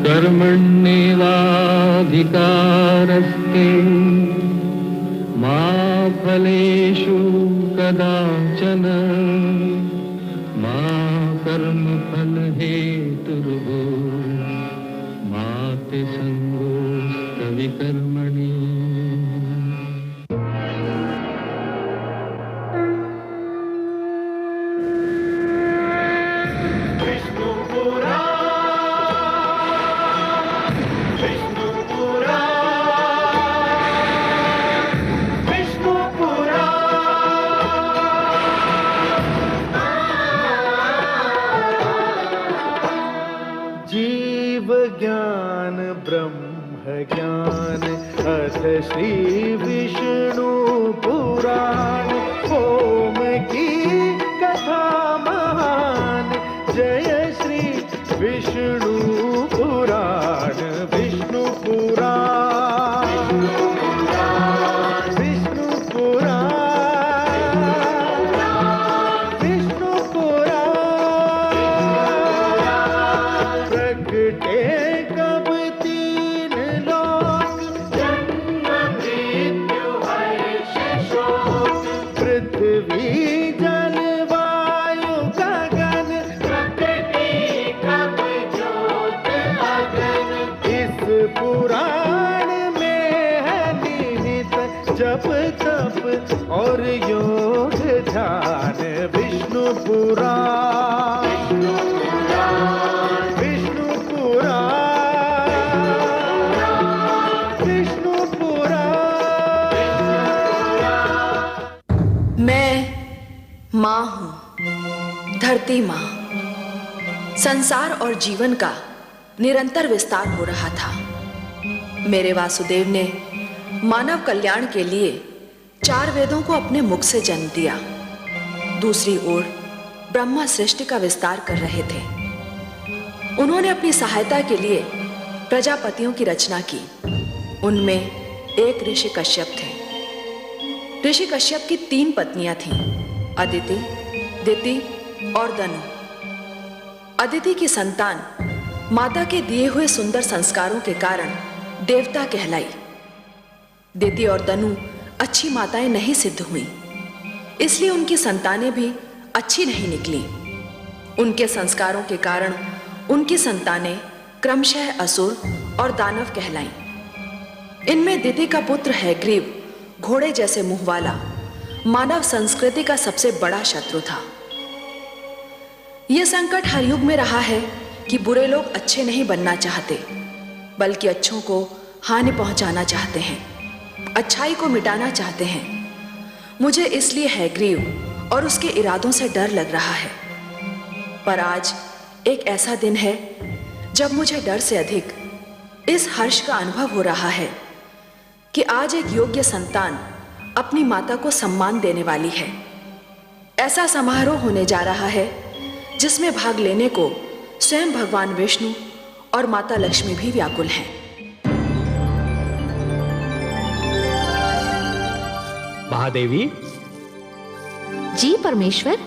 कर्मण्येवाधिकारस्ते मा फलेषु कदाचन मा कर्मफलहेतुर्भूः मा ते संगोऽस्तविकर्मणि। ज्ञान ब्रह्म ज्ञान अथ श्री विष्णु पुराण ओम की कथा महान जय श्री विष्णु पुराण विष्णु पुराण विष्णु पुराण विष्णु पुराण प्रगटे जप तप और योग ध्यान विष्णु पुराण विष्णु पुराण विष्णु पुराण। मैं माँ हूँ, धरती माँ। संसार और जीवन का निरंतर विस्तार हो रहा था। मेरे वासुदेव ने मानव कल्याण के लिए 4 वेदों को अपने मुख से जन्म दिया। दूसरी ओर ब्रह्मा सृष्टि का विस्तार कर रहे थे। उन्होंने अपनी सहायता के लिए प्रजापतियों की रचना की। उनमें एक ऋषि कश्यप थे। ऋषि कश्यप की 3 पत्नियां थीं, अदिति, दिति और दनु। अदिति की संतान माता के दिए हुए सुंदर संस्कारों के कारण देवता कहलाई। दिति और दनु अच्छी माताएं नहीं सिद्ध हुईं, इसलिए उनकी संतानें भी अच्छी नहीं निकली। उनके संस्कारों के कारण उनकी संतानें क्रमशः असुर और दानव कहलाईं। इनमें दिति का पुत्र हैग्रीव घोड़े जैसे मुंह वाला मानव संस्कृति का सबसे बड़ा शत्रु था। यह संकट हर युग में रहा है कि बुरे लोग अच्छे नहीं बनना चाहते, बल्कि अच्छों को हानि पहुंचाना चाहते हैं, अच्छाई को मिटाना चाहते हैं। मुझे इसलिए हैग्रीव और उसके इरादों से डर लग रहा है। पर आज एक ऐसा दिन है जब मुझे डर से अधिक इस हर्ष का अनुभव हो रहा है कि आज एक योग्य संतान अपनी माता को सम्मान देने वाली है। ऐसा समारोह होने जा रहा है जिसमें भाग लेने को स्वयं भगवान विष्णु और माता लक्ष्मी भी व्याकुल हैं। महादेवी जी परमेश्वर,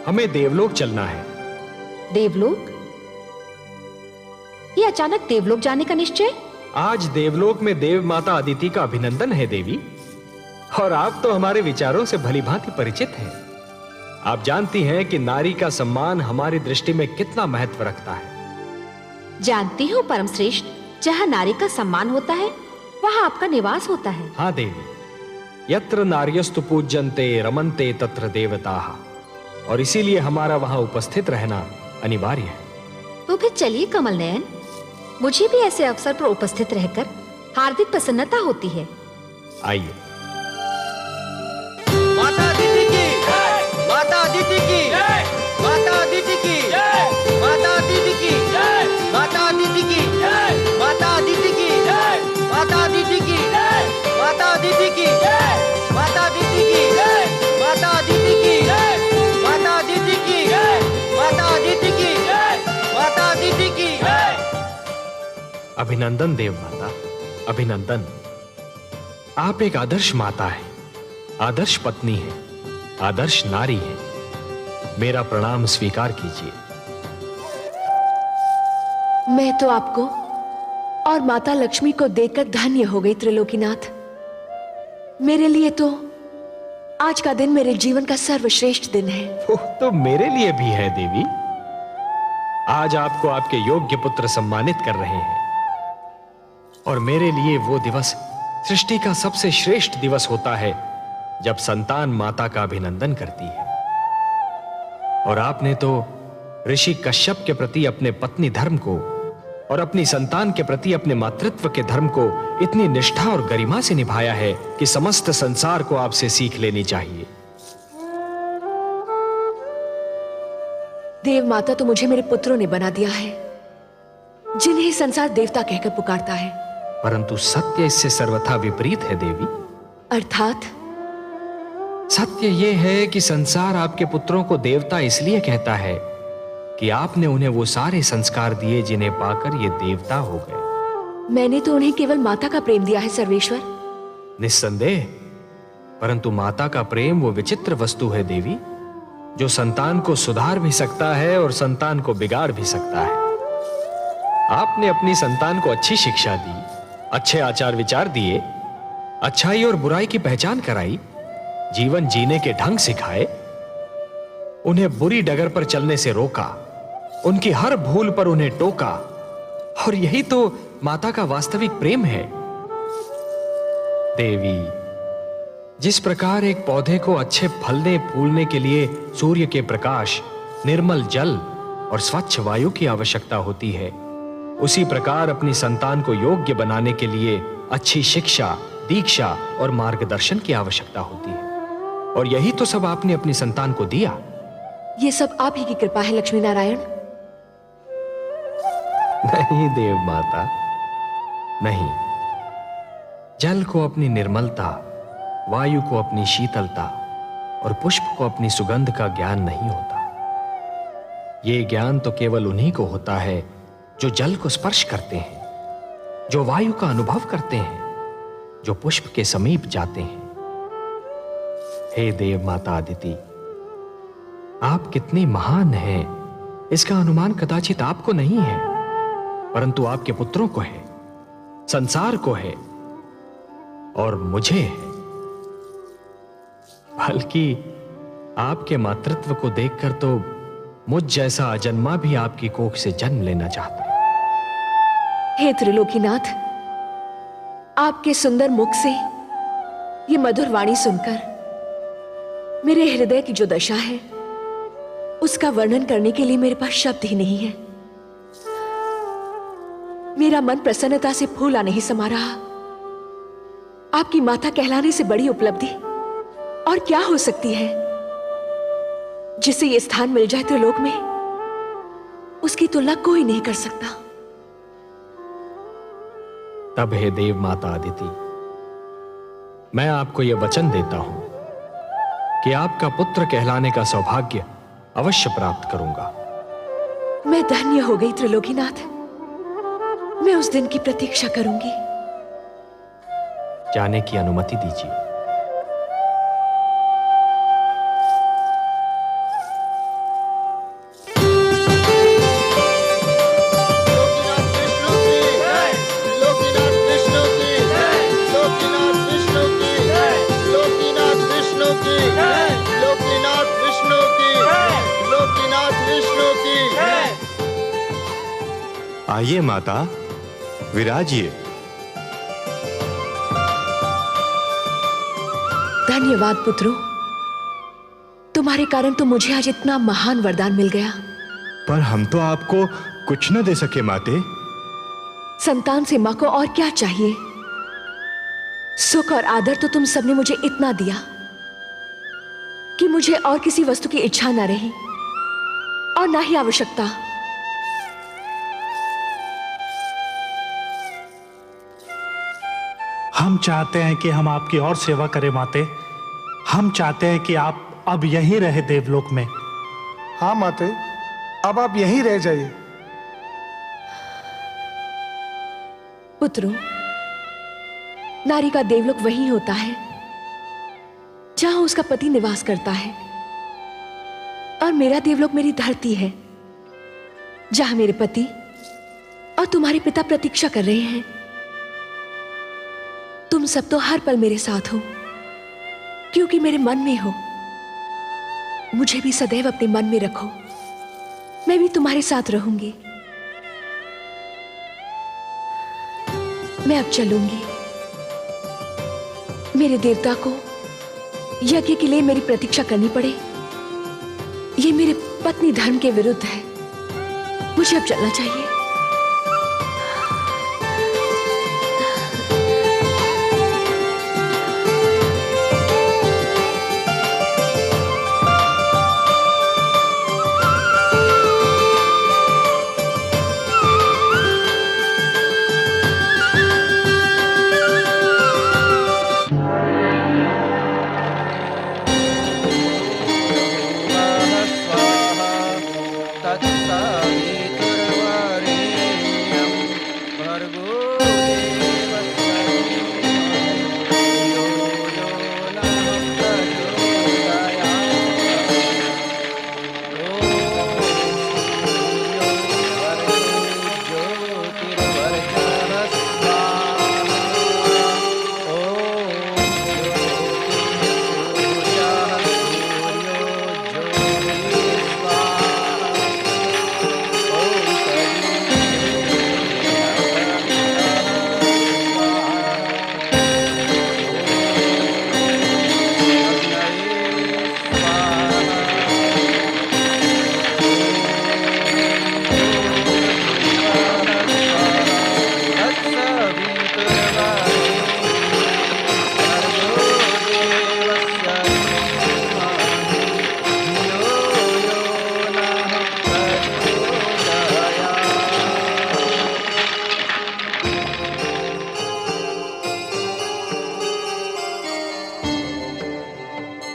हमें देवलोक चलना है। देवलोक? ये अचानक देवलोक जाने का निश्चय? आज देवलोक में देव माता अदिति का अभिनंदन है देवी, और आप तो हमारे विचारों से भलीभांति परिचित हैं। आप जानती हैं कि नारी का सम्मान हमारी दृष्टि में कितना महत्व रखता है। जानती हूँ परम श्रेष्ठ, जहाँ नारी का सम्मान होता है वहाँ आपका निवास होता है। हाँ देवी, यत्र नार्यस्तु पूज्यन्ते रमन्ते तत्र देवताः, और इसीलिए हमारा वहाँ उपस्थित रहना अनिवार्य है। तो फिर चलिए कमल नयन, मुझे भी ऐसे अवसर पर उपस्थित रहकर हार्दिक प्रसन्नता होती है। आइए। माता अदिति की, माता अदिति की, माता अदिति की, माता अदिति की, माता अदिति की, माता अदिति की, माता अदिति की, माता अदिति की, माता अदिति की, माता अदिति की, माता अदिति की, माता अदिति की, माता अदिति की। अभिनंदन देव माता, अभिनंदन। आप एक आदर्श माता है, आदर्श पत्नी है, आदर्श नारी है। मेरा प्रणाम स्वीकार कीजिए। मैं तो आपको और माता लक्ष्मी को देखकर धन्य हो गई त्रिलोकीनाथ। मेरे लिए तो आज का दिन मेरे जीवन का सर्वश्रेष्ठ दिन है। वो तो मेरे लिए भी है देवी। आज आपको आपके योग्य पुत्र सम्मानित कर रहे हैं और मेरे लिए वो दिवस सृष्टि का सबसे श्रेष्ठ दिवस होता है जब संतान माता का अभिनंदन करती है। और आपने तो ऋषि कश्यप के प्रति अपने पत्नी धर्म को और अपनी संतान के प्रति अपने मातृत्व के धर्म को इतनी निष्ठा और गरिमा से निभाया है कि समस्त संसार को आपसे सीख लेनी चाहिए। देव माता तो मुझे मेरे पुत्रों ने बना दिया है, जिन्हें संसार देवता कहकर पुकारता है। परंतु सत्य इससे सर्वथा विपरीत है देवी। अर्थात? सत्य यह है कि संसार आपके पुत्रों को देवता इसलिए कहता है कि आपने उन्हें वो सारे संस्कार दिए जिन्हें पाकर ये देवता हो गए। मैंने तो उन्हें केवल माता का प्रेम दिया है सर्वेश्वर। निस्संदेह, परंतु माता का प्रेम वो विचित्र वस्तु है देवी, जो संतान को सुधार भी सकता है और संतान को बिगाड़ भी सकता है। आपने अपनी संतान को अच्छी शिक्षा दी, अच्छे आचार विचार दिए, अच्छाई और बुराई की पहचान कराई, जीवन जीने के ढंग सिखाए, उन्हें बुरी डगर पर चलने से रोका, उनकी हर भूल पर उन्हें टोका। और यही तो माता का वास्तविक प्रेम है। देवी, जिस प्रकार एक पौधे को अच्छे फलने फूलने के लिए सूर्य के प्रकाश, निर्मल जल और स्वच्छ वायु की आवश्यकता होती है, उसी प्रकार अपनी संतान को योग्य बनाने के लिए अच्छी शिक्षा, दीक्षा और मार्गदर्शन की आवश्यकता होती है। और यही तो सब आपने अपनी संतान को दिया। ये सब आप ही की कृपा है लक्ष्मी नारायण। नहीं देव माता, नहीं। जल को अपनी निर्मलता, वायु को अपनी शीतलता और पुष्प को अपनी सुगंध का ज्ञान नहीं होता। ये ज्ञान तो केवल उन्हीं को होता है जो जल को स्पर्श करते हैं, जो वायु का अनुभव करते हैं, जो पुष्प के समीप जाते हैं। हे देव माता अदिति, आप कितनी महान हैं इसका अनुमान कदाचित आपको नहीं है, परंतु आपके पुत्रों को है, संसार को है और मुझे है। बल्कि आपके मातृत्व को देखकर तो मुझ जैसा अजन्मा भी आपकी कोख से जन्म लेना चाहता है। हे त्रिलोकीनाथ, आपके सुंदर मुख से ये मधुर वाणी सुनकर मेरे हृदय की जो दशा है उसका वर्णन करने के लिए मेरे पास शब्द ही नहीं है। मेरा मन प्रसन्नता से फूला नहीं समा रहा। आपकी माता कहलाने से बड़ी उपलब्धि और क्या हो सकती है? जिसे ये स्थान मिल जाए त्रिलोक में, उसकी तुलना कोई नहीं कर सकता। तब हे देव माता अदिति, मैं आपको यह वचन देता हूं कि आपका पुत्र कहलाने का सौभाग्य अवश्य प्राप्त करूंगा। मैं धन्य हो गई त्रिलोकीनाथ। मैं उस दिन की प्रतीक्षा करूंगी। जाने की अनुमति दीजिए। आइए माता, विराजिए। धन्यवाद पुत्रों, तुम्हारे कारण तो मुझे आज इतना महान वरदान मिल गया। पर हम तो आपको कुछ न दे सके माते। संतान से मां को और क्या चाहिए? सुख और आदर तो तुम सबने मुझे इतना दिया कि मुझे और किसी वस्तु की इच्छा न रही और ना ही आवश्यकता। हम चाहते हैं कि हम आपकी और सेवा करें माते। हम चाहते हैं कि आप अब यहीं रहे देवलोक में। हाँ माते, अब आप यहीं रह जाइए। पुत्रों, नारी का देवलोक वही होता है जहां उसका पति निवास करता है, और मेरा देवलोक मेरी धरती है जहां मेरे पति और तुम्हारे पिता प्रतीक्षा कर रहे हैं। तुम सब तो हर पल मेरे साथ हो, क्योंकि मेरे मन में हो। मुझे भी सदैव अपने मन में रखो, मैं भी तुम्हारे साथ रहूंगी। मैं अब चलूंगी। मेरे देवता को यज्ञ के लिए मेरी प्रतीक्षा करनी पड़े, ये मेरे पत्नी धर्म के विरुद्ध है। मुझे अब चलना चाहिए।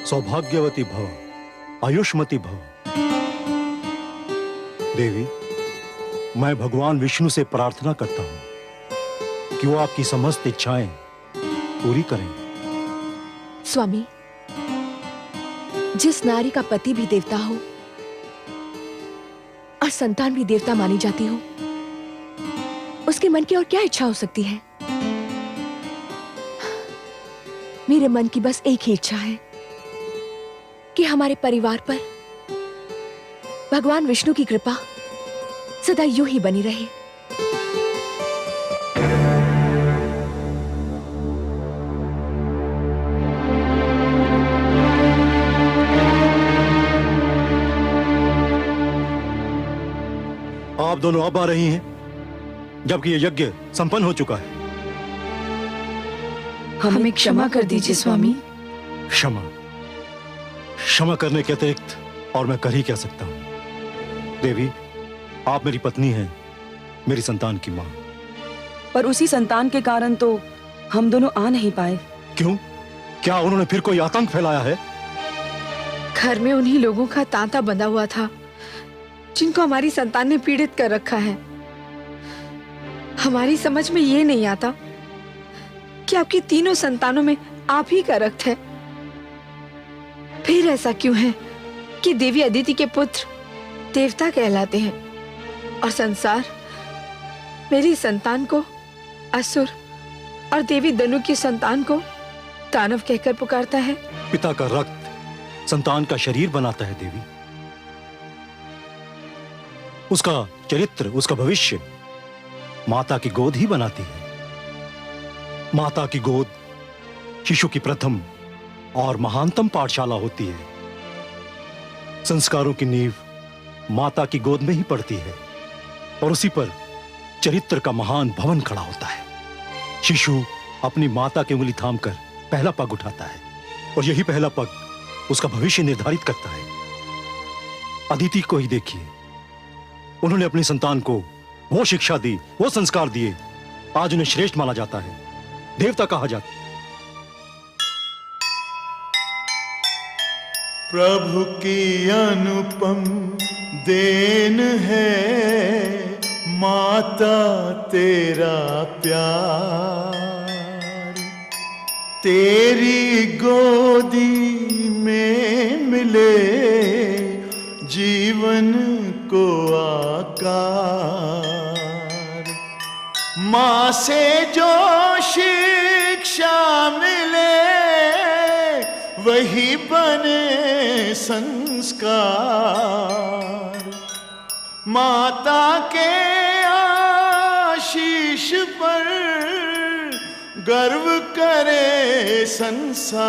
सौभाग्यवती भव, आयुष्मती भव। देवी, मैं भगवान विष्णु से प्रार्थना करता हूं कि वो आपकी समस्त इच्छाएं पूरी करें। स्वामी, जिस नारी का पति भी देवता हो और संतान भी देवता मानी जाती हो, उसके मन की और क्या इच्छा हो सकती है? मेरे मन की बस एक ही इच्छा है कि हमारे परिवार पर भगवान विष्णु की कृपा सदा यूं ही बनी रहे। आप दोनों अब आ रही हैं, जबकि यह यज्ञ संपन्न हो चुका है। हमें क्षमा कर दीजिए स्वामी। क्षमा क्षमा करने के अतिरिक्त और मैं कर ही क्या सकता हूं। देवी, आप मेरी पत्नी हैं, मेरी संतान की मां। पर उसी संतान के कारण तो हम दोनों आ नहीं पाए। क्यों? क्या उन्होंने फिर कोई आतंक फैलाया है? घर में उन्हीं लोगों का तांता बंधा हुआ था जिनको हमारी संतान ने पीड़ित कर रखा है। हमारी समझ में ये नहीं आता कि आपकी तीनों संतानों में आप ही का रक्त है। फिर ऐसा क्यों है कि देवी अदिति के पुत्र देवता कहलाते हैं और संसार मेरी संतान को असुर और देवी दनु की संतान को दानव कहकर पुकारता है? पिता का रक्त संतान का शरीर बनाता है देवी। उसका चरित्र, उसका भविष्य माता की गोद ही बनाती है। माता की गोद शिशु की प्रथम और महानतम पाठशाला होती है। संस्कारों की नींव माता की गोद में ही पड़ती है और उसी पर चरित्र का महान भवन खड़ा होता है। शिशु अपनी माता की उंगली थामकर पहला पग उठाता है और यही पहला पग उसका भविष्य निर्धारित करता है। अदिति को ही देखिए, उन्होंने अपनी संतान को वो शिक्षा दी, वो संस्कार दिए, आज उन्हें श्रेष्ठ माना जाता है, देवता कहा जाता है। प्रभु की अनुपम देन है माता तेरा प्यार, तेरी गोदी में मिले जीवन को आकार। माँ से जो शिक्षा मिले वही बने संस्कार। माता के आशीष पर गर्व करे संसार,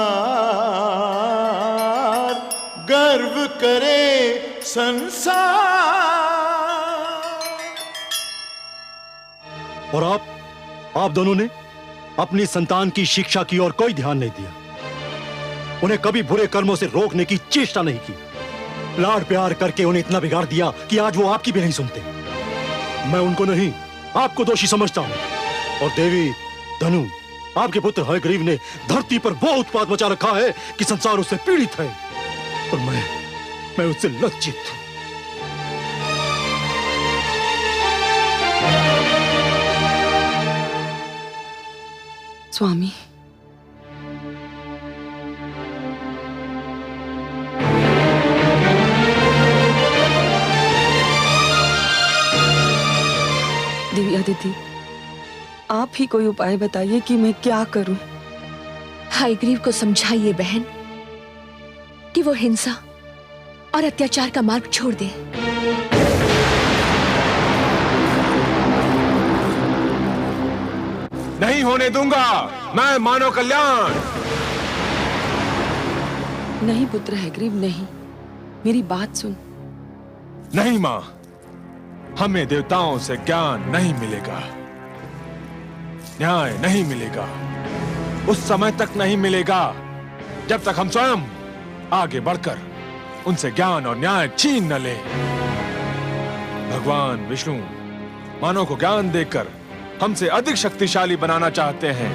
गर्व करे संसार। और आप दोनों ने अपनी संतान की शिक्षा की ओर कोई ध्यान नहीं दिया, उन्हें कभी बुरे कर्मों से रोकने की चेष्टा नहीं की। लाड प्यार करके उन्हें इतना बिगाड़ दिया कि आज वो आपकी भी नहीं सुनते। मैं उनको नहीं, आपको दोषी समझता हूं। और देवी धनु, आपके पुत्र हयग्रीव ने धरती पर वो उत्पात मचा रखा है कि संसार उससे पीड़ित है, और मैं उससे लज्जित हूं। स्वामी, देवी अदिति, आप ही कोई उपाय बताइए कि मैं क्या करूं। हयग्रीव को समझाइए बहन कि वो हिंसा और अत्याचार का मार्ग छोड़ दे। नहीं होने दूंगा मैं मानव कल्याण। नहीं पुत्र हयग्रीव, नहीं, मेरी बात सुन। नहीं मां, हमें देवताओं से ज्ञान नहीं मिलेगा, न्याय नहीं मिलेगा, उस समय तक नहीं मिलेगा जब तक हम स्वयं आगे बढ़कर उनसे ज्ञान और न्याय छीन न लें। भगवान विष्णु मानव को ज्ञान देकर हमसे अधिक शक्तिशाली बनाना चाहते हैं।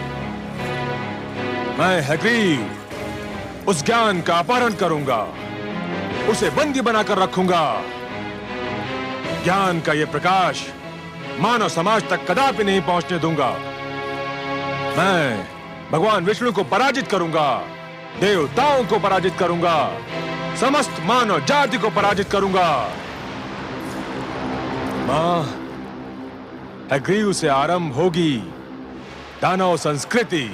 मैं हयग्रीव उस ज्ञान का अपहरण करूंगा, उसे बंदी बनाकर रखूंगा। ज्ञान का यह प्रकाश मानव समाज तक कदापि नहीं पहुंचने दूंगा। मैं भगवान विष्णु को पराजित करूंगा, देवताओं को पराजित करूंगा, समस्त मानव जाति को पराजित करूंगा। मां, हयग्रीव से आरंभ होगी दानव संस्कृति।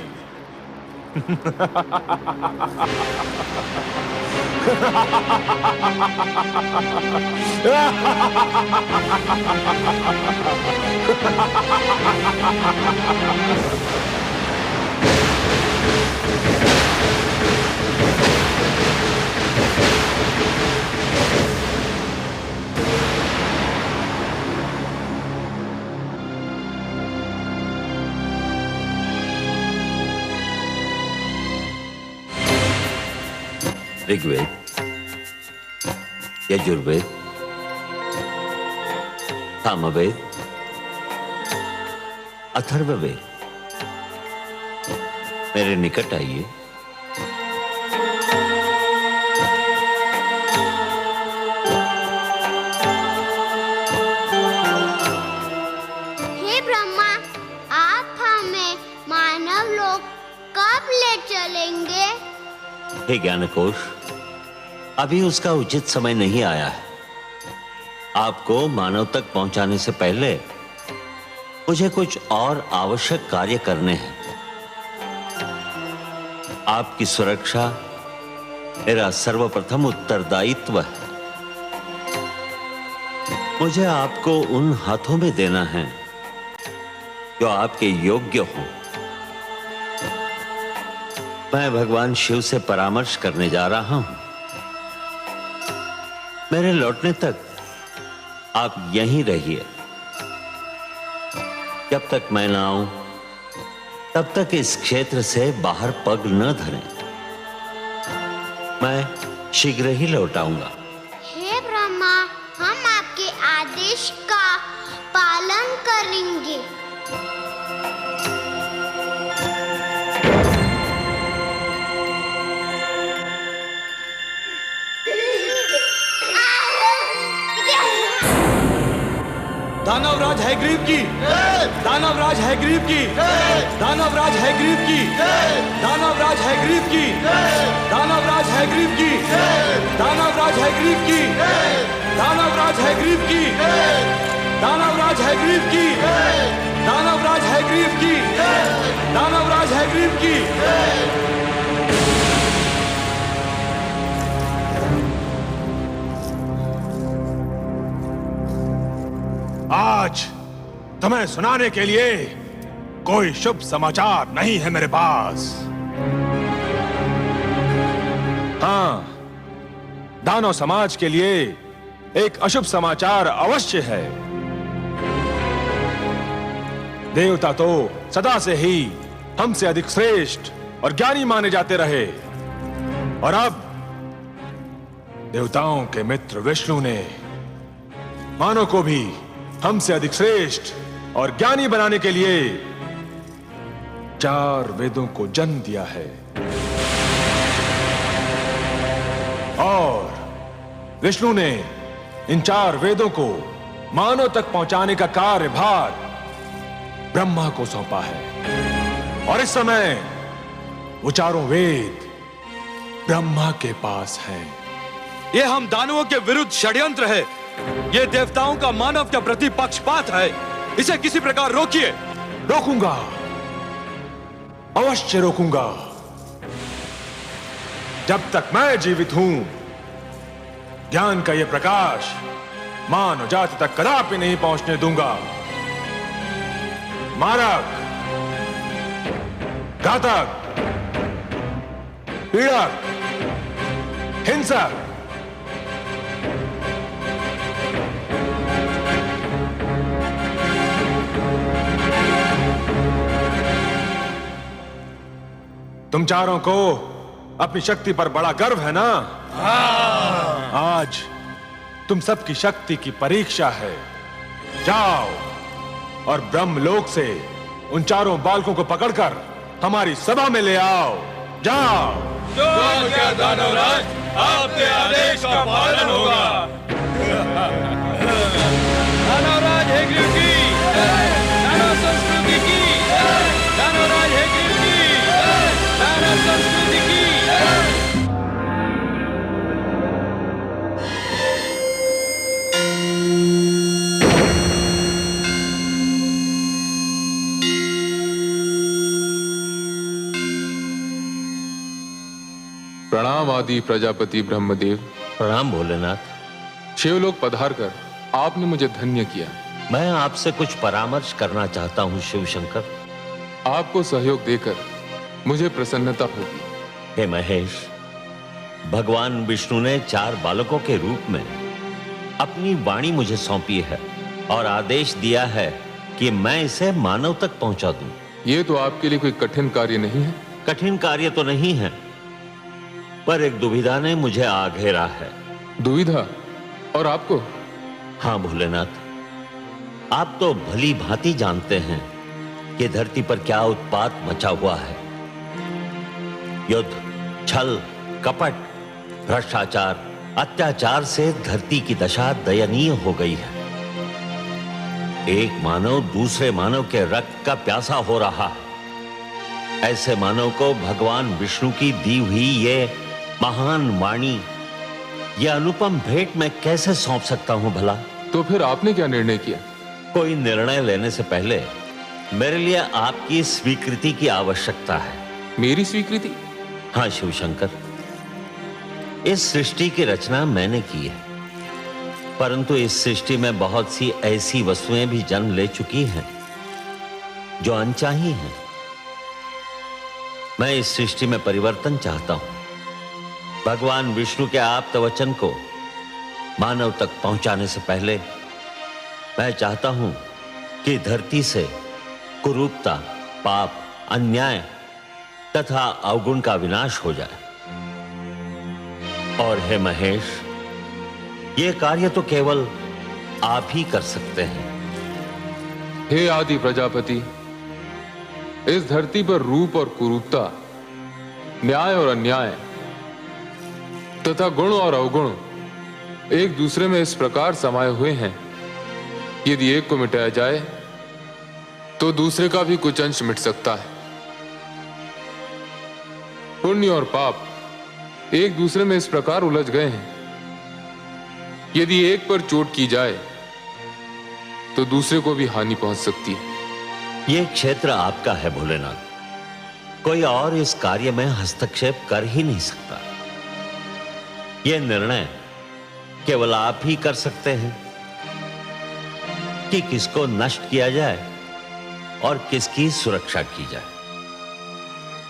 ऋग्वेद, यजुर्वेद, सामवेद, अथर्ववेद, मेरे निकट आइए। हे ब्रह्मा, आप हमें मानव लोक कब ले चलेंगे? हे ज्ञानकोश, अभी उसका उचित समय नहीं आया है। आपको मानव तक पहुंचाने से पहले मुझे कुछ और आवश्यक कार्य करने हैं। आपकी सुरक्षा मेरा सर्वप्रथम उत्तरदायित्व है। मुझे आपको उन हाथों में देना है जो आपके योग्य हों। मैं भगवान शिव से परामर्श करने जा रहा हूं। मेरे लौटने तक आप यहीं रहिए। जब तक मैं ना आऊं तब तक इस क्षेत्र से बाहर पग न धरें। मैं शीघ्र ही लौट आऊंगा। हे ब्रह्मा, हम आपके आदेश का पालन करेंगे। दानवराज हयग्रीव की, दानवराज हयग्रीव की, दानवराज हयग्रीव की, दानवराज हयग्रीव की, दानवराज हयग्रीव की, दानवराज हयग्रीव की, दानवराज हयग्रीव की, दानवराज हयग्रीव की। दानवराज हैग्रीव की, दानवराज हैग्रीव की। आज तुम्हें सुनाने के लिए कोई शुभ समाचार नहीं है मेरे पास। हाँ, दानव समाज के लिए एक अशुभ समाचार अवश्य है। देवता तो सदा से ही हमसे अधिक श्रेष्ठ और ज्ञानी माने जाते रहे, और अब देवताओं के मित्र विष्णु ने मानव को भी हमसे अधिक श्रेष्ठ और ज्ञानी बनाने के लिए 4 वेदों को जन्म दिया है। और विष्णु ने इन 4 वेदों को मानव तक पहुंचाने का कार्यभार ब्रह्मा को सौंपा है, और इस समय वो 4 वेद ब्रह्मा के पास हैं। ये हम दानवों के विरुद्ध षड्यंत्र है। ये देवताओं का मानव के प्रति पक्षपात है। इसे किसी प्रकार रोकिए। रोकूंगा, अवश्य रोकूंगा। जब तक मैं जीवित हूं, ज्ञान का यह प्रकाश मानव जाति तक कदापि नहीं पहुंचने दूंगा। मारक, घातक, पीड़क, हिंसक, तुम चारों को अपनी शक्ति पर बड़ा गर्व है ना? आज तुम सबकी शक्ति की परीक्षा है। जाओ और ब्रह्मलोक से उन 4 बालकों को पकड़कर हमारी सभा में ले आओ। जाओ। जो आज्ञा दानवराज, आपके आदेश का पालन होगा। दानवराज हैग्रीव की, दानव संस्कृति की, दानवराज हैग्रीव की, दानव संस्कृति की। प्रणाम आदि प्रजापति ब्रह्मदेव। प्रणाम भोलेनाथ। शिवलोक पधार कर आपने मुझे धन्य किया। मैं आपसे कुछ परामर्श करना चाहता हूँ शिव शंकर। आपको सहयोग देकर मुझे प्रसन्नता होगी। हे महेश, भगवान विष्णु ने 4 बालकों के रूप में अपनी वाणी मुझे सौंपी है और आदेश दिया है कि मैं इसे मानव तक पहुंचा दूं। ये तो आपके लिए कोई कठिन कार्य नहीं है। कठिन कार्य तो नहीं है, पर एक दुविधा ने मुझे आ घेरा है। दुविधा? और आपको? हाँ भोलेनाथ, आप तो भली भांति जानते हैं कि धरती पर क्या उत्पात मचा हुआ है। युद्ध, छल, कपट, भ्रष्टाचार, अत्याचार से धरती की दशा दयनीय हो गई है। एक मानव दूसरे मानव के रक्त का प्यासा हो रहा है। ऐसे मानव को भगवान विष्णु की दी हुई ये महान वाणी, यह अनुपम भेंट मैं कैसे सौंप सकता हूं भला? तो फिर आपने क्या निर्णय किया? कोई निर्णय लेने से पहले मेरे लिए आपकी स्वीकृति की आवश्यकता है। मेरी स्वीकृति? हाँ शिव शंकर, इस सृष्टि की रचना मैंने की है, परंतु इस सृष्टि में बहुत सी ऐसी वस्तुएं भी जन्म ले चुकी हैं जो अनचाही हैं। मैं इस सृष्टि में परिवर्तन चाहता हूं। भगवान विष्णु के आप्त वचन को मानव तक पहुंचाने से पहले मैं चाहता हूं कि धरती से कुरूपता, पाप, अन्याय तथा अवगुण का विनाश हो जाए। और हे महेश, यह कार्य तो केवल आप ही कर सकते हैं। हे आदि प्रजापति, इस धरती पर रूप और कुरूपता, न्याय और अन्याय तथा गुण और अवगुण एक दूसरे में इस प्रकार समाये हुए हैं, यदि एक को मिटाया जाए तो दूसरे का भी कुछ अंश मिट सकता है। पुण्य और पाप एक दूसरे में इस प्रकार उलझ गए हैं, यदि एक पर चोट की जाए तो दूसरे को भी हानि पहुंच सकती है। यह क्षेत्र आपका है भोलेनाथ, कोई और इस कार्य में हस्तक्षेप कर ही नहीं सकता। यह निर्णय केवल आप ही कर सकते हैं कि किसको नष्ट किया जाए और किसकी सुरक्षा की जाए।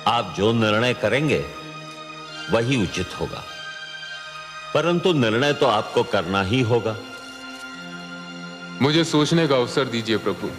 आप जो निर्णय करेंगे वही उचित होगा, परंतु निर्णय तो आपको करना ही होगा। मुझे सोचने का अवसर दीजिए प्रभु।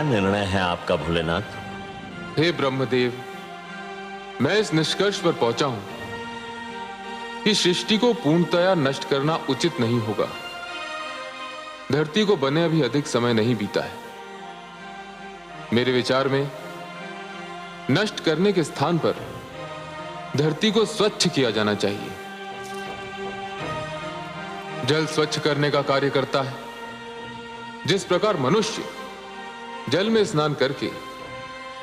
निर्णय है आपका भोलेनाथ? हे ब्रह्मदेव, मैं इस निष्कर्ष पर पहुंचा हूं कि सृष्टि को पूर्णतया नष्ट करना उचित नहीं होगा। धरती को बने अभी अधिक समय नहीं बीता है। मेरे विचार में नष्ट करने के स्थान पर धरती को स्वच्छ किया जाना चाहिए। जल स्वच्छ करने का कार्य करता है। जिस प्रकार मनुष्य जल में स्नान करके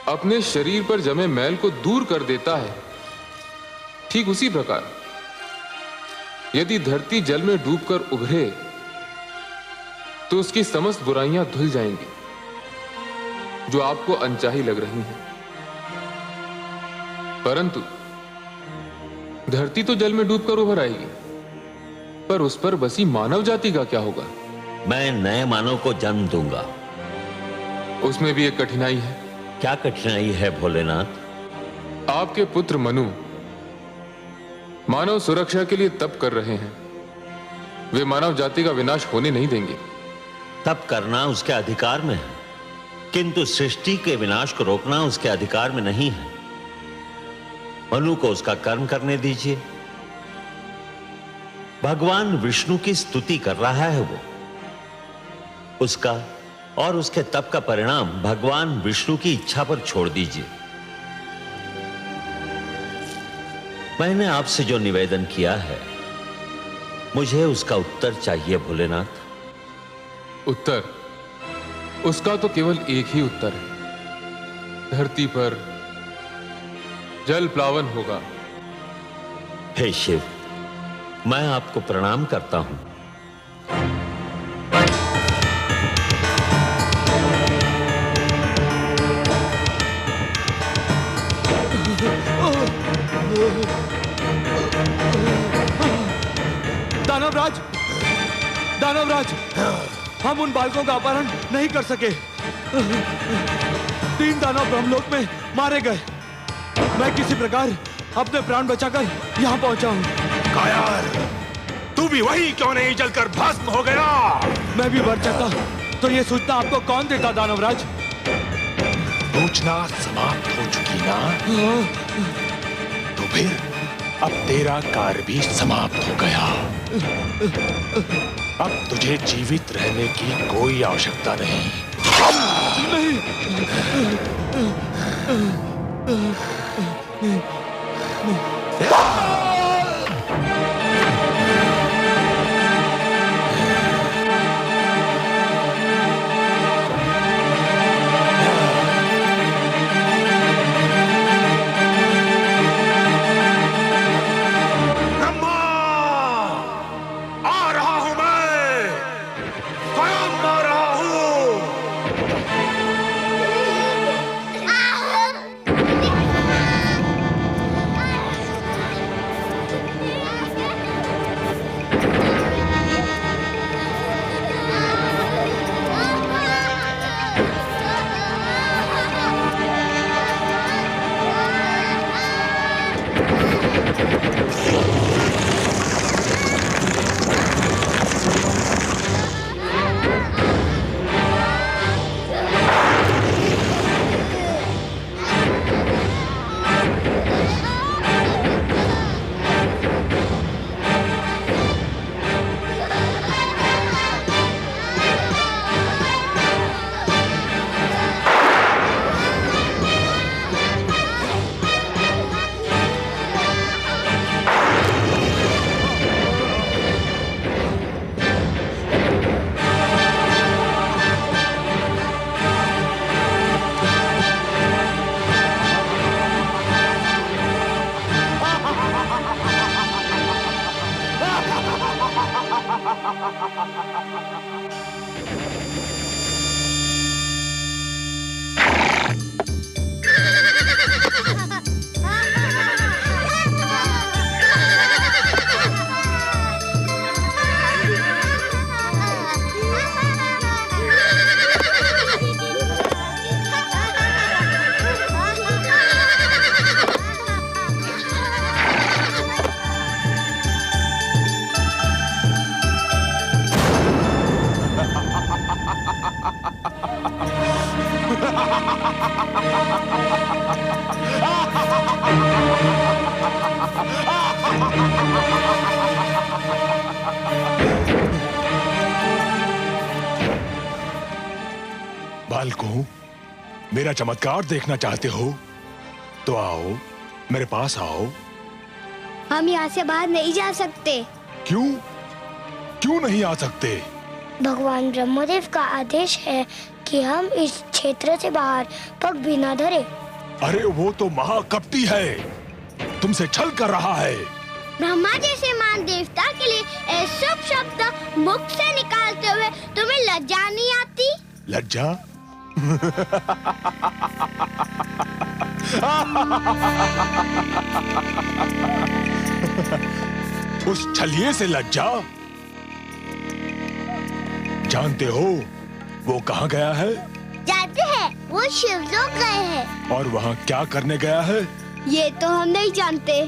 अपने शरीर पर जमे मैल को दूर कर देता है, ठीक उसी प्रकार यदि धरती जल में डूबकर उभरे तो उसकी समस्त बुराइयां धुल जाएंगी जो आपको अनचाही लग रही हैं। परंतु धरती तो जल में डूबकर उभर आएगी, पर उस पर बसी मानव जाति का क्या होगा? मैं नए मानव को जन्म दूंगा। उसमें भी एक कठिनाई है। क्या कठिनाई है भोलेनाथ? आपके पुत्र मनु मानव सुरक्षा के लिए तप कर रहे हैं। वे मानव जाति का विनाश होने नहीं देंगे। तप करना उसके अधिकार में है, किंतु सृष्टि के विनाश को रोकना उसके अधिकार में नहीं है। मनु को उसका कर्म करने दीजिए। भगवान विष्णु की स्तुति कर रहा है वो। उसका और उसके तप का परिणाम भगवान विष्णु की इच्छा पर छोड़ दीजिए। मैंने आपसे जो निवेदन किया है, मुझे उसका उत्तर चाहिए भोलेनाथ। उत्तर? उसका तो केवल एक ही उत्तर है। धरती पर जल प्लावन होगा। हे शिव, मैं आपको प्रणाम करता हूं। दानवराज, दानवराज, हम उन बालकों का अपहरण नहीं कर सके। 3 दानव ब्रह्मलोक में मारे गए। मैं किसी प्रकार अपने प्राण बचाकर यहाँ पहुंचा हूँ। कायर, तू भी वही क्यों नहीं जलकर भस्म हो गया? मैं भी मर जाता तो ये सूचना आपको कौन देता दानवराज? सूचना समाप्त हो चुकी ना? तो फिर अब तेरा कार्य भी समाप्त हो गया। अब तुझे जीवित रहने की कोई आवश्यकता नहीं। बालकों, मेरा चमत्कार देखना चाहते हो तो आओ, मेरे पास आओ। हम यहाँ से बाहर नहीं जा सकते। क्यों? क्यों नहीं आ सकते? भगवान ब्रह्मदेव का आदेश है कि हम इस क्षेत्र से बाहर पग भी न धरे। अरे वो तो महाकपटी है, तुमसे छल कर रहा है। ब्रह्मा जैसे महान देवता के लिए ऐसे शब्द मुख से निकालते हुए तुम्हें लज्जा नहीं आती? लज्जा? उस छलिए से लज्जा? जानते हो वो कहाँ गया है? जानते हैं, वो शिवलोक गए हैं। और वहाँ क्या करने गया है? ये तो हम नहीं जानते।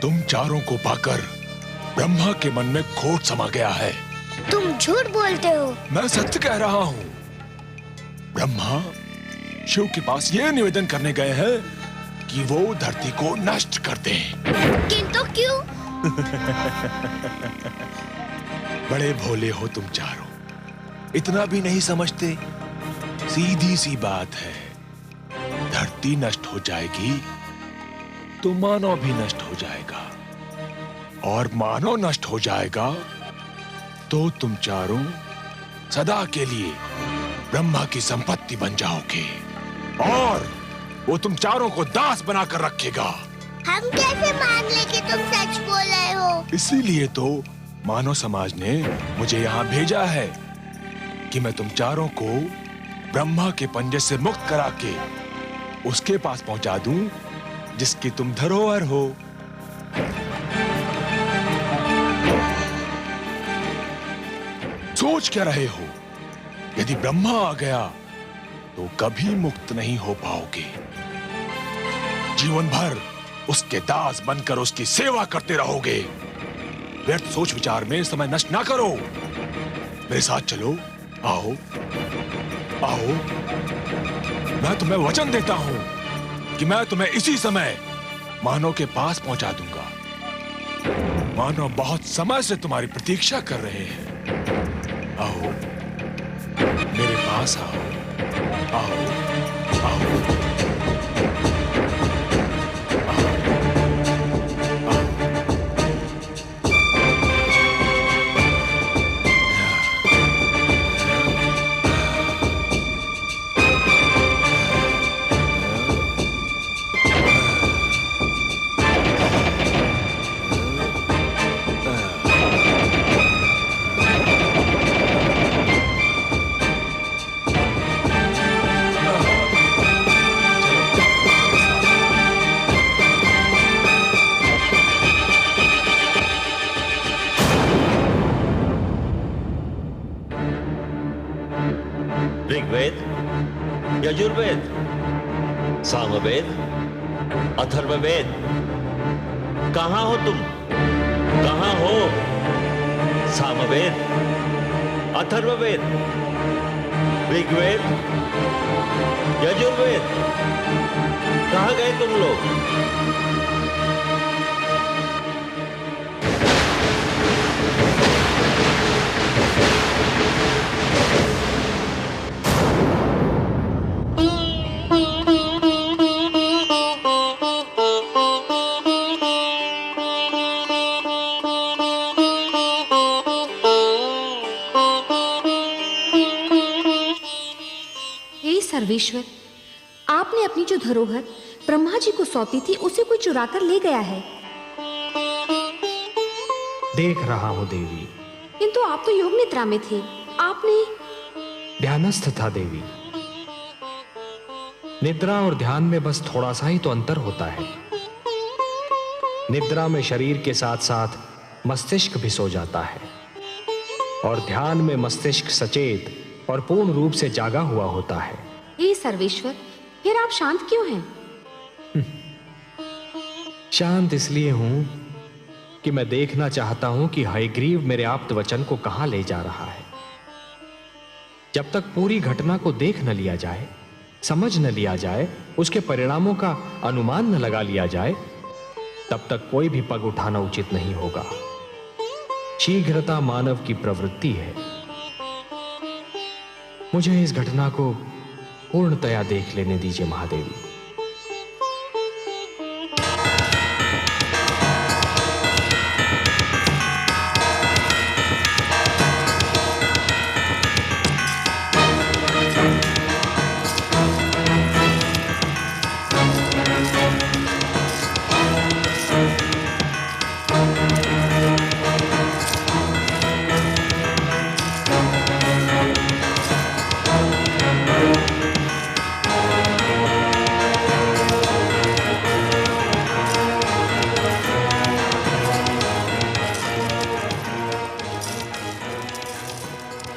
तुम चारों को पाकर ब्रह्मा के मन में खोट समा गया है। तुम झूठ बोलते हो। मैं सत्य कह रहा हूँ। ब्रह्मा शिव के पास ये निवेदन करने गए हैं कि वो धरती को नष्ट कर दें। किंतु क्यों? बड़े भोले हो तुम चारों, इतना भी नहीं समझते। सीधी सी बात है, धरती नष्ट हो जाएगी तो मानव भी नष्ट हो जाएगा, और मानव नष्ट हो जाएगा तो तुम चारों सदा के लिए ब्रह्मा की संपत्ति बन जाओगे, और वो तुम चारों को दास बनाकर रखेगा। हम कैसे मान ले कि तुम सच बोल रहे हो? इसीलिए तो मानव समाज ने मुझे यहाँ भेजा है कि मैं तुम चारों को ब्रह्मा के पंजे से मुक्त करा के उसके पास पहुंचा दूं जिसकी तुम धरोहर हो। सोच क्या रहे हो? यदि ब्रह्मा आ गया तो कभी मुक्त नहीं हो पाओगे। जीवन भर उसके दास बनकर उसकी सेवा करते रहोगे। व्यर्थ सोच विचार में समय नष्ट ना करो, मेरे साथ चलो। आओ आओ, मैं तुम्हें वचन देता हूं कि मैं तुम्हें इसी समय मानव के पास पहुंचा दूंगा। मानव बहुत समय से तुम्हारी प्रतीक्षा कर रहे हैं। आओ मेरे पास आओ, आओ आओ। ऋग्वेद, यजुर्वेद, सामवेद, अथर्ववेद, कहां हो तुम? कहां हो? सामवेद, अथर्ववेद, ऋग्वेद, यजुर्वेद, कहां गए तुम लोग? सर्वेश्वर, आपने अपनी जो धरोहर ब्रह्मा जी को सौंपी थी उसे कोई चुरा कर ले गया है। देख रहा हूं देवी। किंतु आप तो योग निद्रा में थे, आपने। ध्यानस्थ था देवी। निद्रा और ध्यान में बस थोड़ा सा ही तो अंतर होता है। निद्रा में शरीर के साथ साथ मस्तिष्क भी सो जाता है, और ध्यान में मस्तिष्क सचेत और पूर्ण रूप से जागा हुआ होता है। हे सर्वेश्वर, फिर आप शांत क्यों हैं? शांत इसलिए हूं कि मैं देखना चाहता हूं कि हयग्रीव मेरे आप्त वचन को कहां ले जा रहा है। जब तक पूरी घटना को देख न लिया जाए, समझ न लिया जाए, उसके परिणामों का अनुमान न लगा लिया जाए, तब तक कोई भी पग उठाना उचित नहीं होगा। शीघ्रता मानव की प्रवृत्ति है। मुझे इस घटना को पूर्णतया देख लेने दीजिए महादेवी।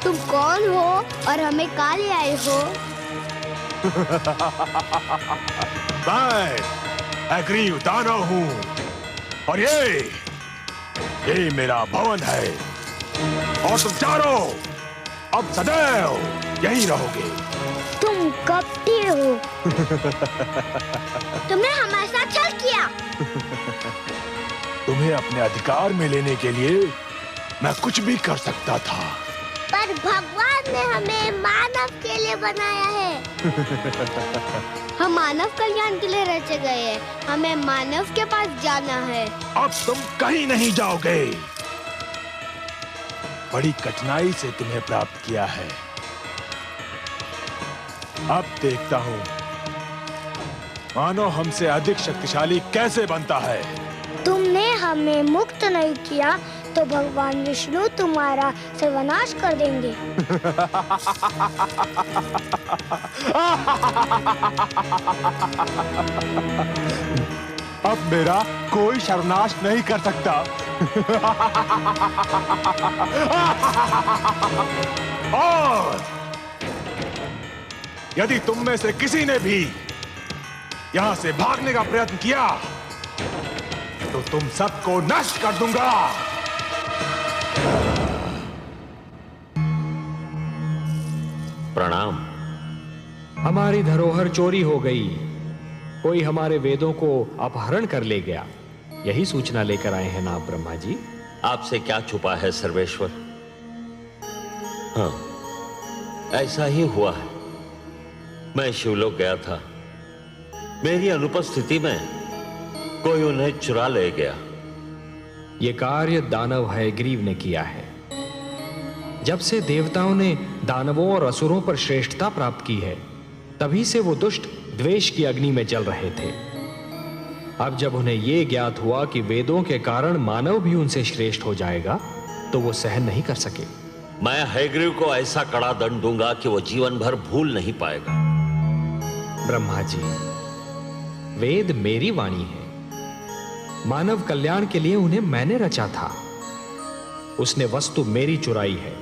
तुम कौन हो और हमें कहाँ ले आए हो? मैं हयग्रीव दानव हूँ, और ये मेरा भवन है, और तुम चारों अब सदैव यहीं रहोगे। तुम कपटी हो। तुमने हमारे साथ छल किया। तुम्हें तुम्हें अपने अधिकार में लेने के लिए मैं कुछ भी कर सकता था, पर भगवान ने हमें मानव के लिए बनाया है। हम मानव कल्याण के लिए रचे गए हैं। हमें मानव के पास जाना है। अब तुम कहीं नहीं जाओगे। बड़ी कठिनाई से तुम्हें प्राप्त किया है। अब देखता हूं मानव हमसे अधिक शक्तिशाली कैसे बनता है। तुमने हमें मुक्त नहीं किया तो भगवान विष्णु तुम्हारा सर्वनाश कर देंगे। अब मेरा कोई सर्वनाश नहीं कर सकता। और यदि तुम में से किसी ने भी यहां से भागने का प्रयत्न किया तो तुम सबको नष्ट कर दूंगा। प्रणाम। हमारी धरोहर चोरी हो गई। कोई हमारे वेदों को अपहरण कर ले गया। यही सूचना लेकर आए हैं ना आप ब्रह्मा जी? आपसे क्या छुपा है सर्वेश्वर? हाँ, ऐसा ही हुआ है। मैं शिवलोक गया था। मेरी अनुपस्थिति में कोई उन्हें चुरा ले गया। यह कार्य दानव हयग्रीव ने किया है। जब से देवताओं ने दानवों और असुरों पर श्रेष्ठता प्राप्त की है, तभी से वो दुष्ट द्वेष की अग्नि में जल रहे थे। अब जब उन्हें यह ज्ञात हुआ कि वेदों के कारण मानव भी उनसे श्रेष्ठ हो जाएगा, तो वो सहन नहीं कर सके। मैं हयग्रीव को ऐसा कड़ा दंड दूंगा कि वो जीवन भर भूल नहीं पाएगा। ब्रह्मा जी, वेद मेरी वाणी है। मानव कल्याण के लिए उन्हें मैंने रचा था। उसने वस्तु मेरी चुराई है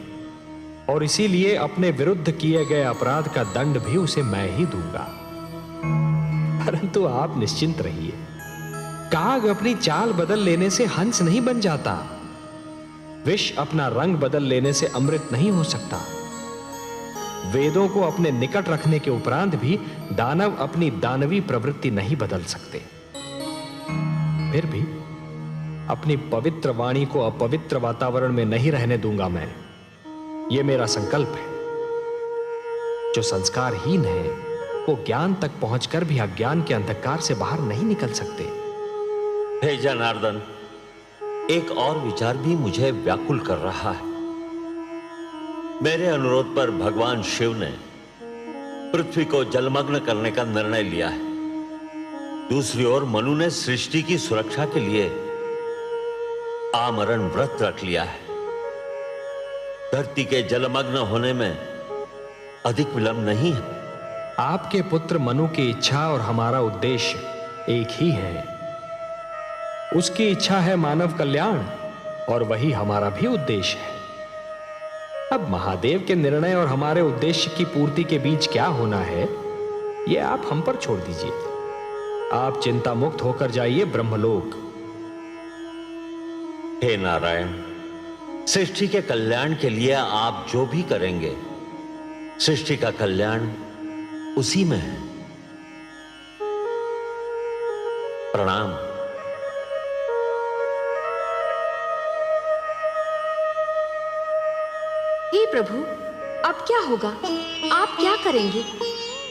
और इसीलिए अपने विरुद्ध किए गए अपराध का दंड भी उसे मैं ही दूंगा। परंतु आप निश्चिंत रहिए। काग अपनी चाल बदल लेने से हंस नहीं बन जाता। विष अपना रंग बदल लेने से अमृत नहीं हो सकता। वेदों को अपने निकट रखने के उपरांत भी दानव अपनी दानवी प्रवृत्ति नहीं बदल सकते। फिर भी अपनी पवित्र वाणी को अपवित्र वातावरण में नहीं रहने दूंगा मैं। यह मेरा संकल्प है। जो संस्कारहीन है वो ज्ञान तक पहुंचकर भी अज्ञान के अंधकार से बाहर नहीं निकल सकते। हे जनार्दन, एक और विचार भी मुझे व्याकुल कर रहा है। मेरे अनुरोध पर भगवान शिव ने पृथ्वी को जलमग्न करने का निर्णय लिया है। दूसरी ओर मनु ने सृष्टि की सुरक्षा के लिए आमरण व्रत रख लिया है। धरती के जलमग्न होने में अधिक विलंब नहीं है। आपके पुत्र मनु की इच्छा और हमारा उद्देश्य एक ही है। उसकी इच्छा है मानव कल्याण और वही हमारा भी उद्देश्य है। अब महादेव के निर्णय और हमारे उद्देश्य की पूर्ति के बीच क्या होना है, यह आप हम पर छोड़ दीजिए। आप चिंता मुक्त होकर जाइए ब्रह्मलोक। हे नारायण, सृष्टि के कल्याण के लिए आप जो भी करेंगे, सृष्टि का कल्याण उसी में है। प्रणाम। हे प्रभु, अब क्या होगा? आप क्या करेंगे?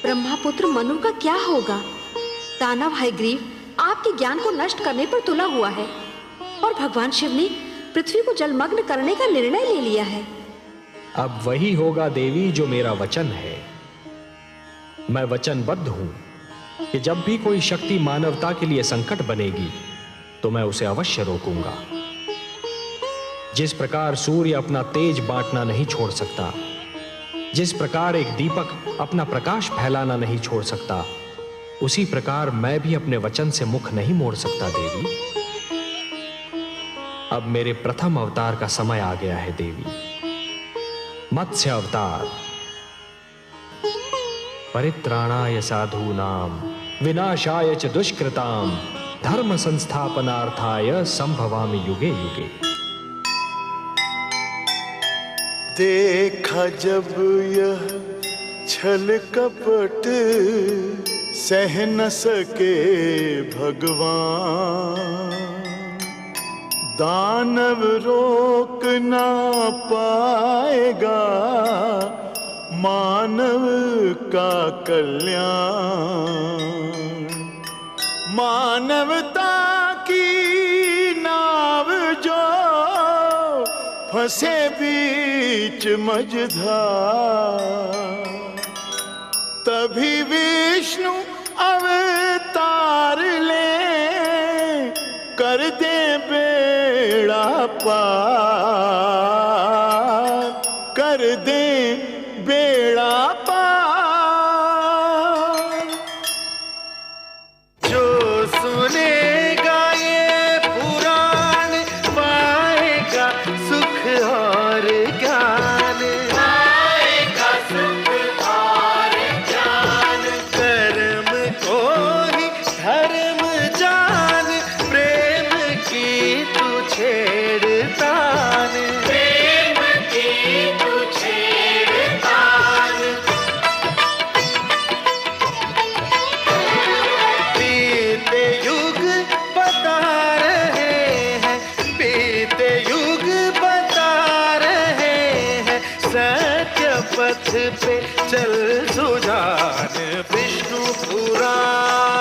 ब्रह्मापुत्र मनु का क्या होगा? दानव हयग्रीव आपके ज्ञान को नष्ट करने पर तुला हुआ है और भगवान शिव ने पृथ्वी को जलमग्न करने का निर्णय ले लिया है। अब वही होगा देवी जो मेरा वचन है। मैं वचनबद्ध हूं कि जब भी कोई शक्ति मानवता के लिए संकट बनेगी तो मैं उसे अवश्य रोकूंगा। जिस प्रकार सूर्य अपना तेज बांटना नहीं छोड़ सकता, जिस प्रकार एक दीपक अपना प्रकाश फैलाना नहीं छोड़ सकता, उसी प्रकार मैं भी अपने वचन से मुख नहीं मोड़ सकता देवी। अब मेरे प्रथम अवतार का समय आ गया है देवी। मत्स्य अवतार। परित्राणाय साधूनां विनाशाय च दुष्कृतां धर्म संस्थापनार्थाय संभवामि युगे युगे। देखा जब यह छल कपट सह न सके भगवान, दानव रोक ना पाएगा मानव का कल्याण। मानवता की नाव जो फंसे बीच मझधार, तभी विष्णु अवतार ले कर दे बेड़ा पार, कर दे बेड़ा पार। जो सुनेगा ये पुराण पाएगा सुख और ज्ञान, पाएगा सुख और ज्ञान। कर्म को ही धर्म जान, प्रेम की तू छेड़तान, प्रेम की तू छेड़तान। बीते युग बता रहे हैं, बीते युग बता रहे हैं, सत्य पथ पे चल सुजान। विष्णु पुराण